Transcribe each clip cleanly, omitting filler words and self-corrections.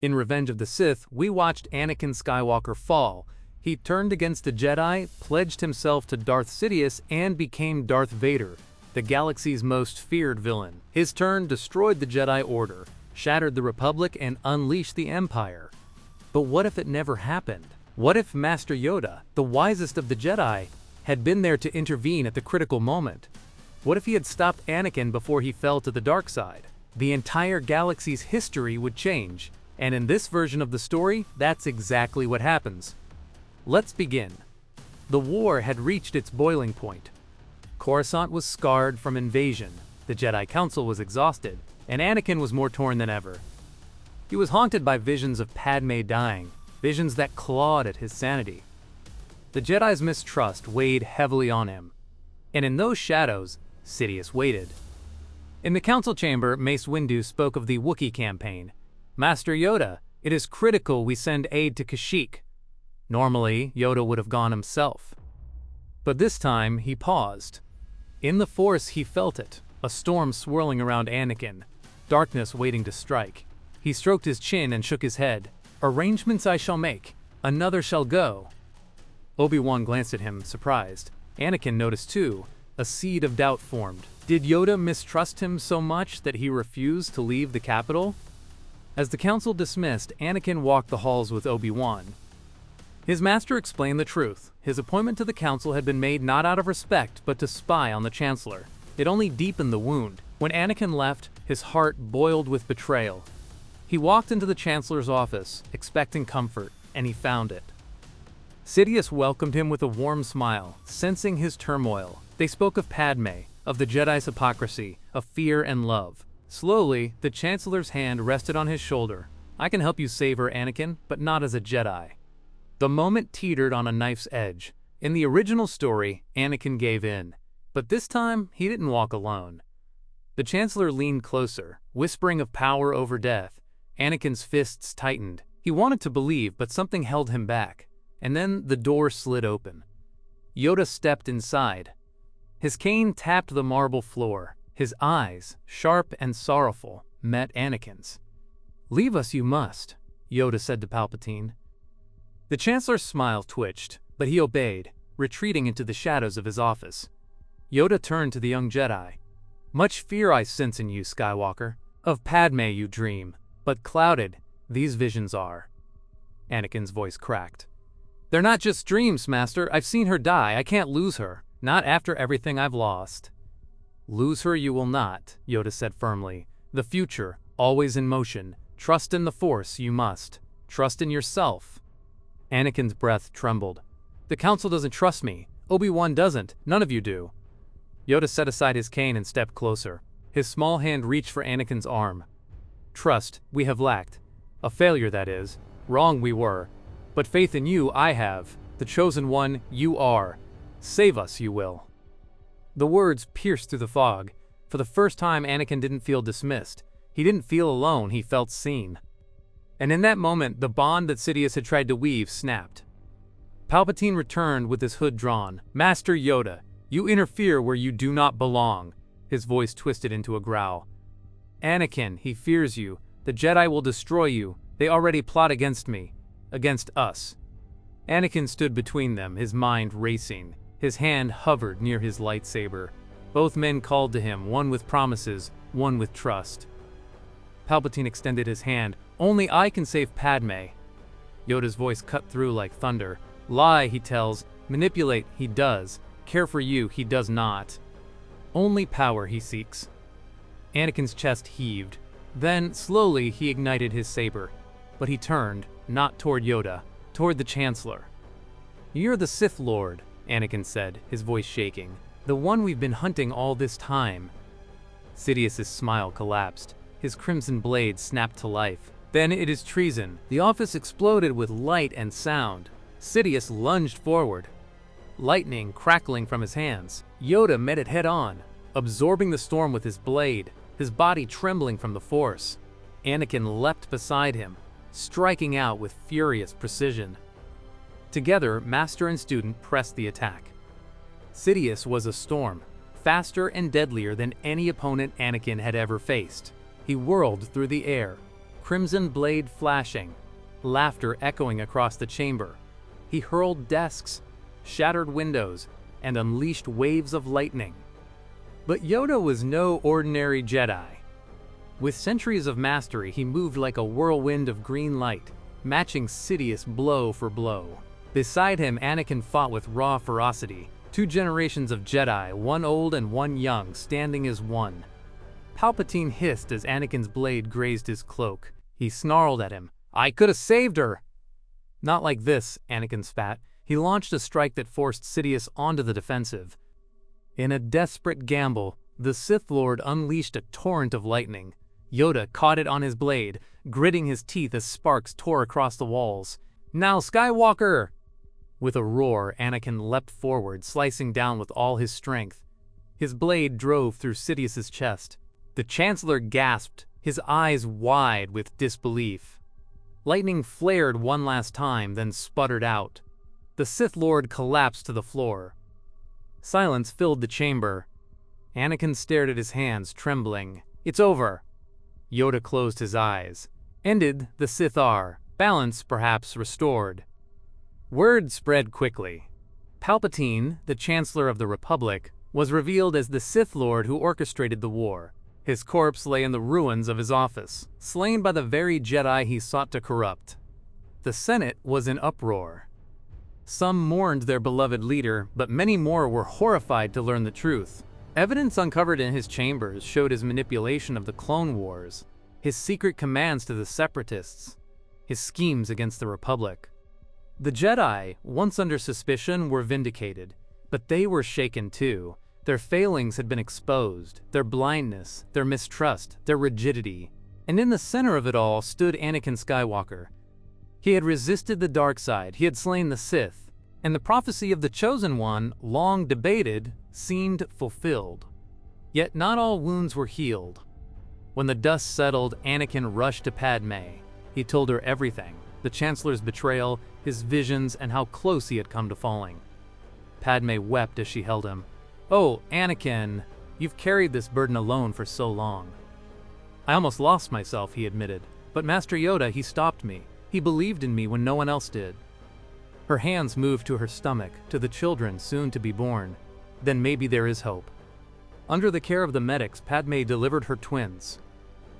In Revenge of the Sith, we watched Anakin Skywalker fall. He turned against the Jedi, pledged himself to Darth Sidious, and became Darth Vader, the galaxy's most feared villain. His turn destroyed the Jedi Order, shattered the Republic, and unleashed the Empire. But what if it never happened? What if Master Yoda, the wisest of the Jedi, had been there to intervene at the critical moment? What if he had stopped Anakin before he fell to the dark side? The entire galaxy's history would change, and in this version of the story, that's exactly what happens. Let's begin. The war had reached its boiling point. Coruscant was scarred from invasion, the Jedi Council was exhausted, and Anakin was more torn than ever. He was haunted by visions of Padmé dying, visions that clawed at his sanity. The Jedi's mistrust weighed heavily on him, and in those shadows, Sidious waited. In the council chamber, Mace Windu spoke of the Wookiee campaign. "Master Yoda, it is critical we send aid to Kashyyyk." Normally, Yoda would have gone himself. But this time, he paused. In the Force, he felt it, a storm swirling around Anakin, darkness waiting to strike. He stroked his chin and shook his head. "Arrangements I shall make, another shall go." Obi-Wan glanced at him, surprised. Anakin noticed too. A seed of doubt formed. Did Yoda mistrust him so much that he refused to leave the capital? As the council dismissed, Anakin walked the halls with Obi-Wan. His master explained the truth. His appointment to the council had been made not out of respect, but to spy on the Chancellor. It only deepened the wound. When Anakin left, his heart boiled with betrayal. He walked into the Chancellor's office, expecting comfort, and he found it. Sidious welcomed him with a warm smile, sensing his turmoil. They spoke of Padmé, of the Jedi's hypocrisy, of fear and love. Slowly, the Chancellor's hand rested on his shoulder. "I can help you save her, Anakin, but not as a Jedi." The moment teetered on a knife's edge. In the original story, Anakin gave in. But this time, he didn't walk alone. The Chancellor leaned closer, whispering of power over death. Anakin's fists tightened. He wanted to believe, but something held him back. And then the door slid open. Yoda stepped inside. His cane tapped the marble floor. His eyes, sharp and sorrowful, met Anakin's. "Leave us you must," Yoda said to Palpatine. The Chancellor's smile twitched, but he obeyed, retreating into the shadows of his office. Yoda turned to the young Jedi. "Much fear I sense in you, Skywalker. Of Padmé you dream, but clouded, these visions are." Anakin's voice cracked. "They're not just dreams, Master. I've seen her die. I can't lose her. Not after everything I've lost." "Lose her you will not," Yoda said firmly. "The future, always in motion. Trust in the Force, you must. Trust in yourself." Anakin's breath trembled. "The Council doesn't trust me. Obi-Wan doesn't. None of you do." Yoda set aside his cane and stepped closer. His small hand reached for Anakin's arm. "Trust, we have lacked. A failure, that is. Wrong we were. But faith in you I have. The chosen one, you are. Save us, you will." The words pierced through the fog. For the first time, Anakin didn't feel dismissed. He didn't feel alone, he felt seen. And in that moment, the bond that Sidious had tried to weave snapped. Palpatine returned with his hood drawn. "Master Yoda, you interfere where you do not belong." His voice twisted into a growl. "Anakin, he fears you. The Jedi will destroy you. They already plot against me. Against us." Anakin stood between them, his mind racing. His hand hovered near his lightsaber. Both men called to him, one with promises, one with trust. Palpatine extended his hand. "Only I can save Padmé." Yoda's voice cut through like thunder. "Lie, he tells. Manipulate, he does. Care for you, he does not. Only power he seeks." Anakin's chest heaved. Then, slowly, he ignited his saber. But he turned, not toward Yoda, toward the Chancellor. "You're the Sith Lord," Anakin said, his voice shaking. "The one we've been hunting all this time." Sidious's smile collapsed. His crimson blade snapped to life. "Then it is treason." The office exploded with light and sound. Sidious lunged forward, lightning crackling from his hands. Yoda met it head-on, absorbing the storm with his blade, his body trembling from the Force. Anakin leapt beside him, striking out with furious precision. Together, master and student pressed the attack. Sidious was a storm, faster and deadlier than any opponent Anakin had ever faced. He whirled through the air, crimson blade flashing, laughter echoing across the chamber. He hurled desks, shattered windows, and unleashed waves of lightning. But Yoda was no ordinary Jedi. With centuries of mastery, he moved like a whirlwind of green light, matching Sidious blow for blow. Beside him, Anakin fought with raw ferocity. 2 generations of Jedi, one old and one young, standing as one. Palpatine hissed as Anakin's blade grazed his cloak. He snarled at him, "I could have saved her!" "Not like this," Anakin spat. He launched a strike that forced Sidious onto the defensive. In a desperate gamble, the Sith Lord unleashed a torrent of lightning. Yoda caught it on his blade, gritting his teeth as sparks tore across the walls. "Now, Skywalker!" With a roar, Anakin leapt forward, slicing down with all his strength. His blade drove through Sidious's chest. The Chancellor gasped, his eyes wide with disbelief. Lightning flared one last time, then sputtered out. The Sith Lord collapsed to the floor. Silence filled the chamber. Anakin stared at his hands, trembling. "It's over." Yoda closed his eyes. Ended, the Sith are. Balance, perhaps, restored. Word spread quickly. Palpatine, the Chancellor of the Republic, was revealed as the Sith Lord who orchestrated the war. His corpse lay in the ruins of his office, slain by the very Jedi he sought to corrupt. The Senate was in uproar. Some mourned their beloved leader, but many more were horrified to learn the truth. Evidence uncovered in his chambers showed his manipulation of the Clone Wars, his secret commands to the Separatists, his schemes against the Republic. The Jedi, once under suspicion, were vindicated, but they were shaken too. Their failings had been exposed, their blindness, their mistrust, their rigidity. And in the center of it all stood Anakin Skywalker. He had resisted the dark side, he had slain the Sith, and the prophecy of the Chosen One, long debated, seemed fulfilled. Yet not all wounds were healed. When the dust settled, Anakin rushed to Padmé. He told her everything, the Chancellor's betrayal, his visions, and how close he had come to falling. Padmé wept as she held him. "Oh, Anakin, you've carried this burden alone for so long." "I almost lost myself," he admitted. "But Master Yoda, he stopped me. He believed in me when no one else did." Her hands moved to her stomach, to the children soon to be born. Then maybe there is hope. Under the care of the medics, Padmé delivered her twins,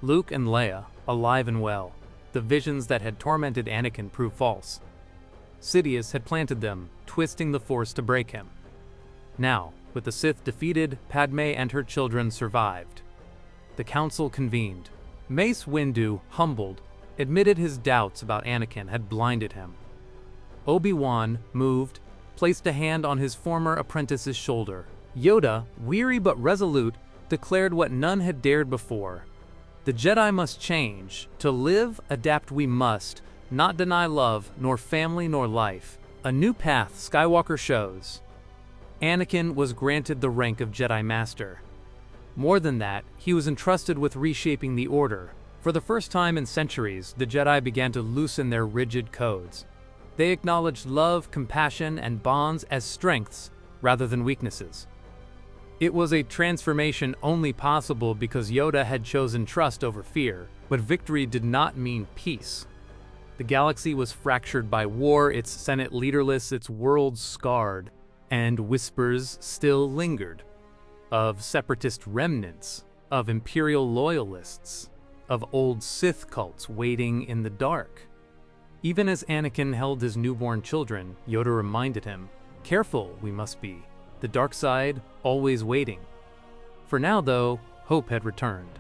Luke and Leia, alive and well. The visions that had tormented Anakin proved false. Sidious had planted them, twisting the Force to break him. Now, with the Sith defeated, Padmé and her children survived. The Council convened. Mace Windu, humbled, admitted his doubts about Anakin had blinded him. Obi-Wan, moved, placed a hand on his former apprentice's shoulder. Yoda, weary but resolute, declared what none had dared before. The Jedi must change. To live, adapt we must, not deny love, nor family, nor life. A new path Skywalker shows. Anakin was granted the rank of Jedi Master. More than that, he was entrusted with reshaping the Order. For the first time in centuries, the Jedi began to loosen their rigid codes. They acknowledged love, compassion, and bonds as strengths rather than weaknesses. It was a transformation only possible because Yoda had chosen trust over fear, but victory did not mean peace. The galaxy was fractured by war, its Senate leaderless, its world scarred, and whispers still lingered. Of separatist remnants, of Imperial loyalists, of old Sith cults waiting in the dark. Even as Anakin held his newborn children, Yoda reminded him, "Careful we must be. The dark side, always waiting." For now, though, hope had returned.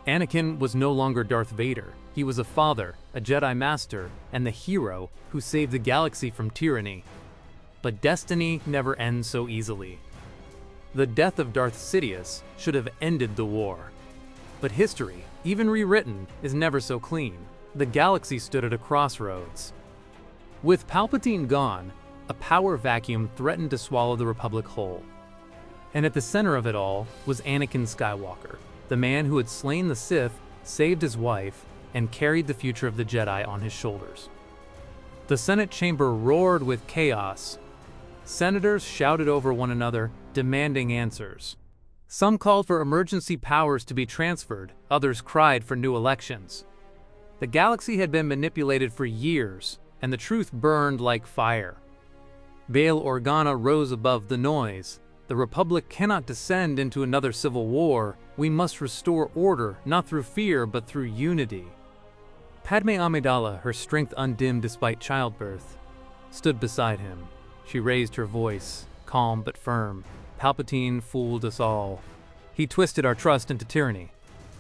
Anakin was no longer Darth Vader. He was a father, a Jedi Master, and the hero who saved the galaxy from tyranny. But destiny never ends so easily. The death of Darth Sidious should have ended the war. But history, even rewritten, is never so clean. The galaxy stood at a crossroads. With Palpatine gone, a power vacuum threatened to swallow the Republic whole. And at the center of it all was Anakin Skywalker, the man who had slain the Sith, saved his wife, and carried the future of the Jedi on his shoulders. The Senate chamber roared with chaos. Senators shouted over one another, demanding answers. Some called for emergency powers to be transferred, others cried for new elections. The galaxy had been manipulated for years, and the truth burned like fire. Bail Organa rose above the noise. The Republic cannot descend into another civil war. We must restore order, not through fear, but through unity. Padmé Amidala, her strength undimmed despite childbirth, stood beside him. She raised her voice, calm but firm. Palpatine fooled us all. He twisted our trust into tyranny.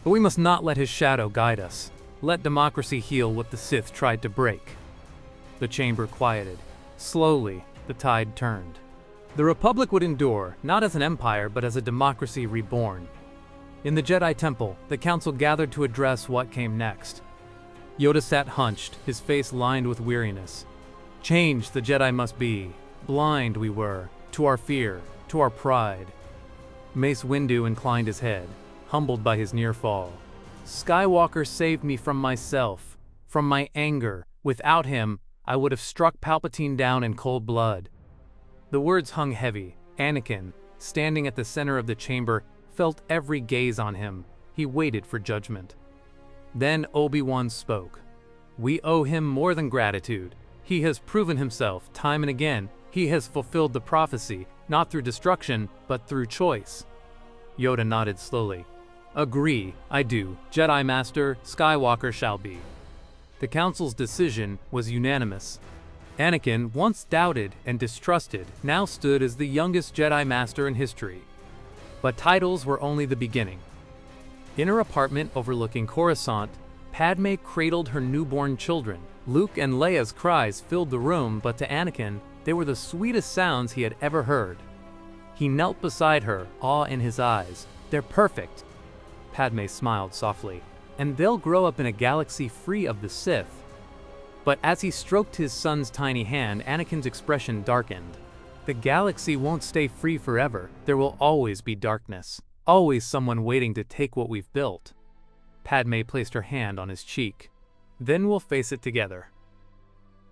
But we must not let his shadow guide us. Let democracy heal what the Sith tried to break. The chamber quieted. Slowly, the tide turned. The Republic would endure, not as an empire, but as a democracy reborn. In the Jedi Temple, the Council gathered to address what came next. Yoda sat hunched, his face lined with weariness. Change the Jedi must be. Blind we were, to our fear, to our pride. Mace Windu inclined his head, humbled by his near fall. Skywalker saved me from myself, from my anger. Without him, I would have struck Palpatine down in cold blood. The words hung heavy. Anakin, standing at the center of the chamber, felt every gaze on him. He waited for judgment. Then Obi-Wan spoke. We owe him more than gratitude. He has proven himself time and again. He has fulfilled the prophecy, not through destruction, but through choice. Yoda nodded slowly. Agree, I do. Jedi Master, Skywalker shall be. The Council's decision was unanimous. Anakin, once doubted and distrusted, now stood as the youngest Jedi Master in history. But titles were only the beginning. In her apartment overlooking Coruscant, Padmé cradled her newborn children. Luke and Leia's cries filled the room, but to Anakin, they were the sweetest sounds he had ever heard. He knelt beside her, awe in his eyes. They're perfect. Padmé smiled softly. And they'll grow up in a galaxy free of the Sith. But as he stroked his son's tiny hand, Anakin's expression darkened. The galaxy won't stay free forever. There will always be darkness. Always someone waiting to take what we've built. Padmé placed her hand on his cheek. Then we'll face it together.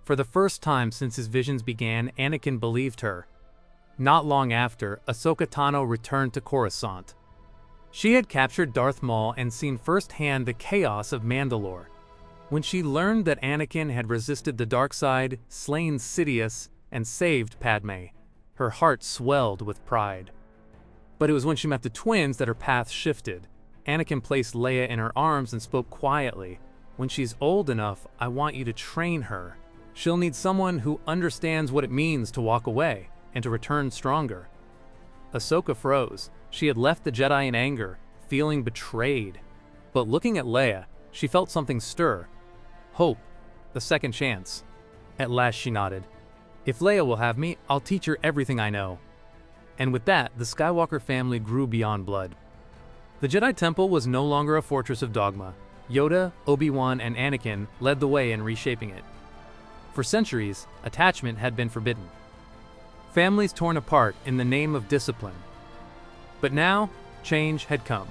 For the first time since his visions began, Anakin believed her. Not long after, Ahsoka Tano returned to Coruscant. She had captured Darth Maul and seen firsthand the chaos of Mandalore. When she learned that Anakin had resisted the dark side, slain Sidious, and saved Padmé, her heart swelled with pride. But it was when she met the twins that her path shifted. Anakin placed Leia in her arms and spoke quietly. When she's old enough, I want you to train her. She'll need someone who understands what it means to walk away and to return stronger. Ahsoka froze. She had left the Jedi in anger, feeling betrayed. But looking at Leia, she felt something stir. Hope. The second chance. At last she nodded. If Leia will have me, I'll teach her everything I know. And with that, the Skywalker family grew beyond blood. The Jedi Temple was no longer a fortress of dogma. Yoda, Obi-Wan, and Anakin led the way in reshaping it. For centuries, attachment had been forbidden. Families torn apart in the name of discipline. But now, change had come.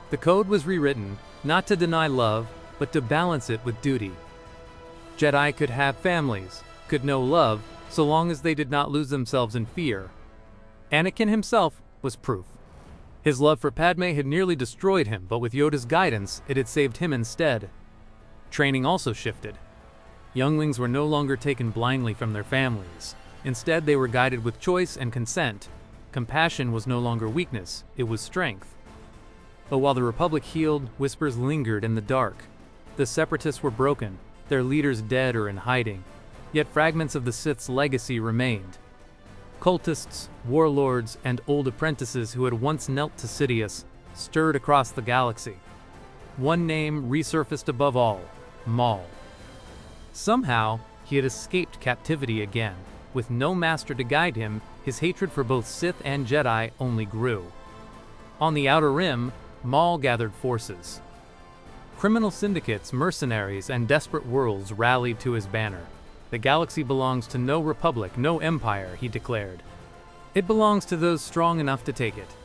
The code was rewritten, not to deny love, but to balance it with duty. Jedi could have families, could know love, so long as they did not lose themselves in fear. Anakin himself was proof. His love for Padmé had nearly destroyed him, but with Yoda's guidance, it had saved him instead. Training also shifted. Younglings were no longer taken blindly from their families. Instead, they were guided with choice and consent. Compassion was no longer weakness, it was strength. But while the Republic healed, whispers lingered in the dark. The Separatists were broken, their leaders dead or in hiding. Yet fragments of the Sith's legacy remained. Cultists, warlords, and old apprentices who had once knelt to Sidious stirred across the galaxy. One name resurfaced above all: Maul. Somehow, he had escaped captivity again. With no master to guide him, his hatred for both Sith and Jedi only grew. On the Outer Rim, Maul gathered forces. Criminal syndicates, mercenaries, and desperate worlds rallied to his banner. The galaxy belongs to no republic, no empire, he declared. It belongs to those strong enough to take it.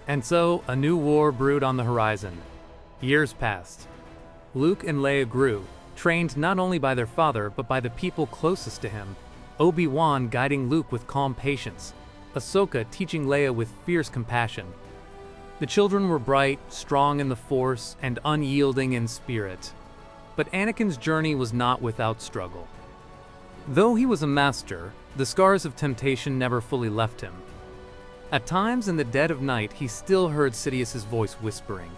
And so, a new war brewed on the horizon. Years passed. Luke and Leia grew, trained not only by their father, but by the people closest to him. Obi-Wan guiding Luke with calm patience. Ahsoka teaching Leia with fierce compassion. The children were bright, strong in the Force, and unyielding in spirit. But Anakin's journey was not without struggle. Though he was a master, the scars of temptation never fully left him. At times in the dead of night, he still heard Sidious's voice whispering,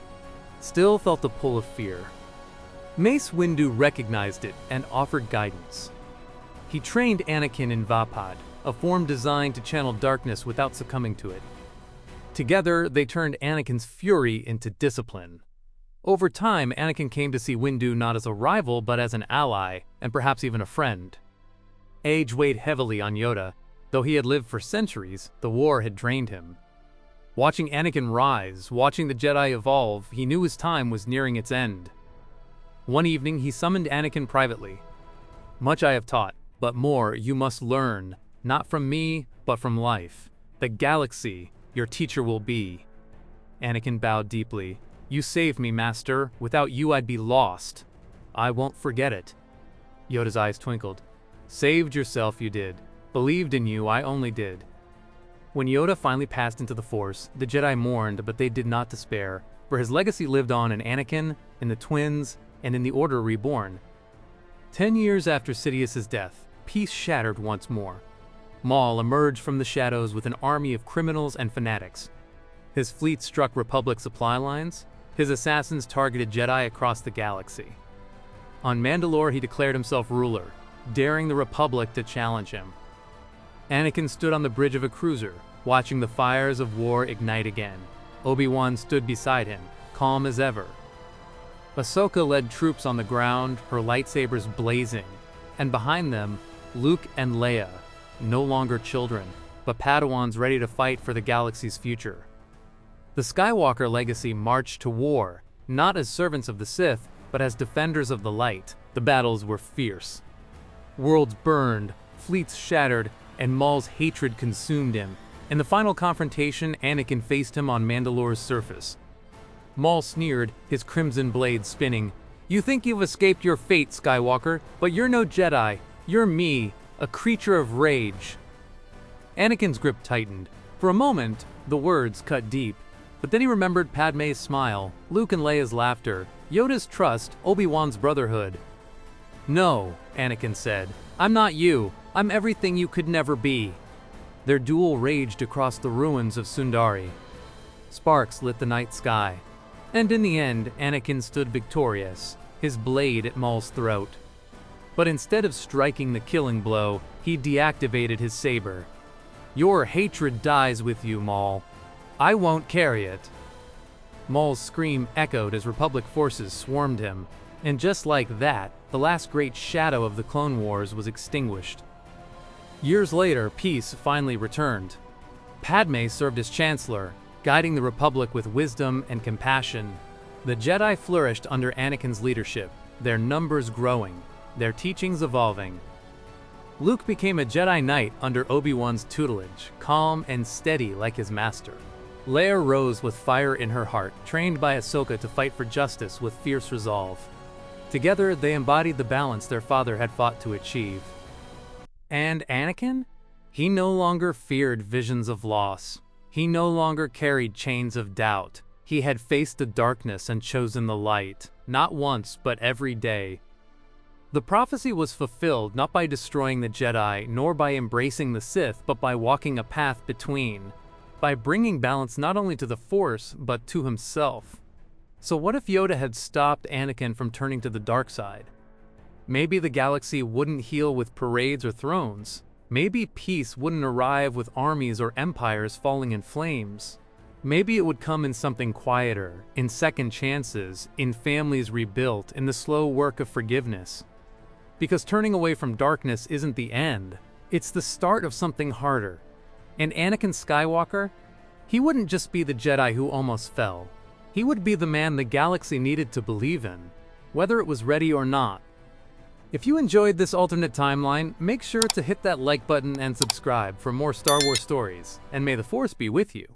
still felt the pull of fear. Mace Windu recognized it and offered guidance. He trained Anakin in Vapad, a form designed to channel darkness without succumbing to it. Together, they turned Anakin's fury into discipline. Over time, Anakin came to see Windu not as a rival but as an ally, and perhaps even a friend. Age weighed heavily on Yoda. Though he had lived for centuries, the war had drained him. Watching Anakin rise, watching the Jedi evolve, he knew his time was nearing its end. One evening, he summoned Anakin privately. "Much I have taught, but more you must learn, not from me, but from life. The galaxy, your teacher will be." Anakin bowed deeply. "You saved me, Master. Without you, I'd be lost. I won't forget it." Yoda's eyes twinkled. "Saved yourself, you did. Believed in you, I only did." When Yoda finally passed into the Force, the Jedi mourned, but they did not despair, for his legacy lived on in Anakin, in the twins, and in the Order reborn. 10 years after Sidious's death, peace shattered once more. Maul emerged from the shadows with an army of criminals and fanatics. His fleet struck Republic supply lines. His assassins targeted Jedi across the galaxy. On Mandalore, he declared himself ruler, daring the Republic to challenge him. Anakin stood on the bridge of a cruiser, watching the fires of war ignite again. Obi-Wan stood beside him, calm as ever. Ahsoka led troops on the ground, her lightsabers blazing, and behind them, Luke and Leia, no longer children, but Padawans ready to fight for the galaxy's future. The Skywalker legacy marched to war, not as servants of the Sith, but as defenders of the light. The battles were fierce. Worlds burned, fleets shattered, and Maul's hatred consumed him. In the final confrontation, Anakin faced him on Mandalore's surface. Maul sneered, his crimson blade spinning. "You think you've escaped your fate, Skywalker, but you're no Jedi. You're me, a creature of rage." Anakin's grip tightened. For a moment, the words cut deep. But then he remembered Padmé's smile, Luke and Leia's laughter, Yoda's trust, Obi-Wan's brotherhood. "No," Anakin said. "I'm not you. I'm everything you could never be." Their duel raged across the ruins of Sundari. Sparks lit the night sky. And in the end, Anakin stood victorious, his blade at Maul's throat. But instead of striking the killing blow, he deactivated his saber. "Your hatred dies with you, Maul. I won't carry it." Maul's scream echoed as Republic forces swarmed him. And just like that, the last great shadow of the Clone Wars was extinguished. Years later, peace finally returned. Padmé served as Chancellor, guiding the Republic with wisdom and compassion. The Jedi flourished under Anakin's leadership, their numbers growing, their teachings evolving. Luke became a Jedi Knight under Obi-Wan's tutelage, calm and steady like his master. Leia rose with fire in her heart, trained by Ahsoka to fight for justice with fierce resolve. Together, they embodied the balance their father had fought to achieve. And Anakin? He no longer feared visions of loss. He no longer carried chains of doubt. He had faced the darkness and chosen the light, not once, but every day. The prophecy was fulfilled not by destroying the Jedi, nor by embracing the Sith, but by walking a path between, by bringing balance not only to the Force, but to himself. So what if Yoda had stopped Anakin from turning to the dark side? Maybe the galaxy wouldn't heal with parades or thrones. Maybe peace wouldn't arrive with armies or empires falling in flames. Maybe it would come in something quieter, in second chances, in families rebuilt, in the slow work of forgiveness. Because turning away from darkness isn't the end. It's the start of something harder. And Anakin Skywalker? He wouldn't just be the Jedi who almost fell. He would be the man the galaxy needed to believe in, whether it was ready or not. If you enjoyed this alternate timeline, make sure to hit that like button and subscribe for more Star Wars stories, and may the Force be with you.